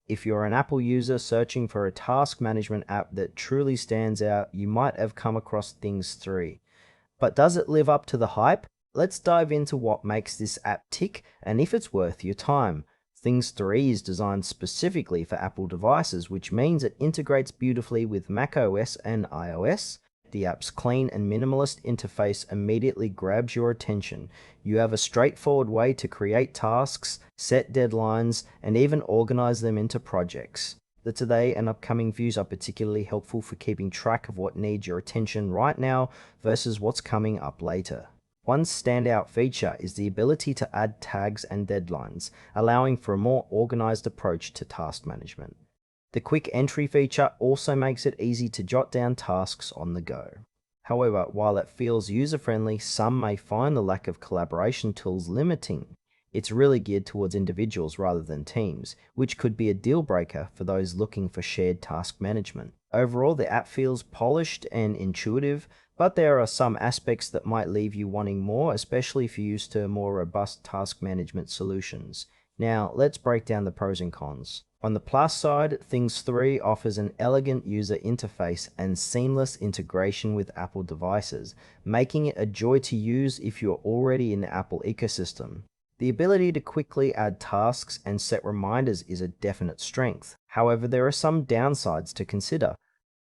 If you're an Apple user searching for a task management app that truly stands out, you might have come across Things 3. But does it live up to the hype? Let's dive into what makes this app tick and if it's worth your time. Things 3 is designed specifically for Apple devices, which means it integrates beautifully with macOS and iOS. The app's clean and minimalist interface immediately grabs your attention. You have a straightforward way to create tasks, set deadlines, and even organize them into projects. The today and upcoming views are particularly helpful for keeping track of what needs your attention right now versus what's coming up later. One standout feature is the ability to add tags and deadlines, allowing for a more organized approach to task management. The quick entry feature also makes it easy to jot down tasks on the go. However, while it feels user-friendly, some may find the lack of collaboration tools limiting. It's really geared towards individuals rather than teams, which could be a deal breaker for those looking for shared task management. Overall, the app feels polished and intuitive, but there are some aspects that might leave you wanting more, especially if you're used to more robust task management solutions. Now, let's break down the pros and cons. On the plus side, Things 3 offers an elegant user interface and seamless integration with Apple devices, making it a joy to use if you're already in the Apple ecosystem. The ability to quickly add tasks and set reminders is a definite strength. However, there are some downsides to consider.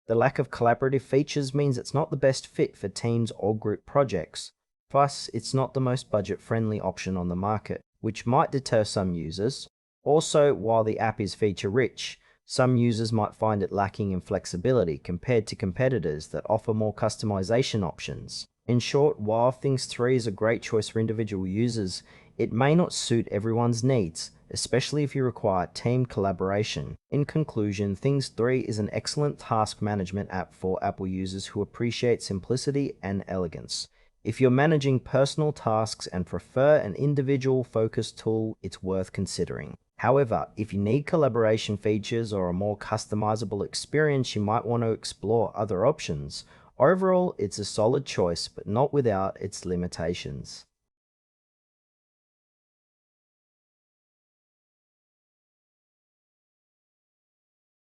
The lack of collaborative features means it's not the best fit for teams or group projects. Plus, it's not the most budget-friendly option on the market, which might deter some users. Also, while the app is feature-rich, some users might find it lacking in flexibility compared to competitors that offer more customization options. In short, while Things 3 is a great choice for individual users, it may not suit everyone's needs, especially if you require team collaboration. In conclusion, Things 3 is an excellent task management app for Apple users who appreciate simplicity and elegance. If you're managing personal tasks and prefer an individual-focused tool, it's worth considering. However, if you need collaboration features or a more customizable experience, you might want to explore other options. Overall, it's a solid choice, but not without its limitations.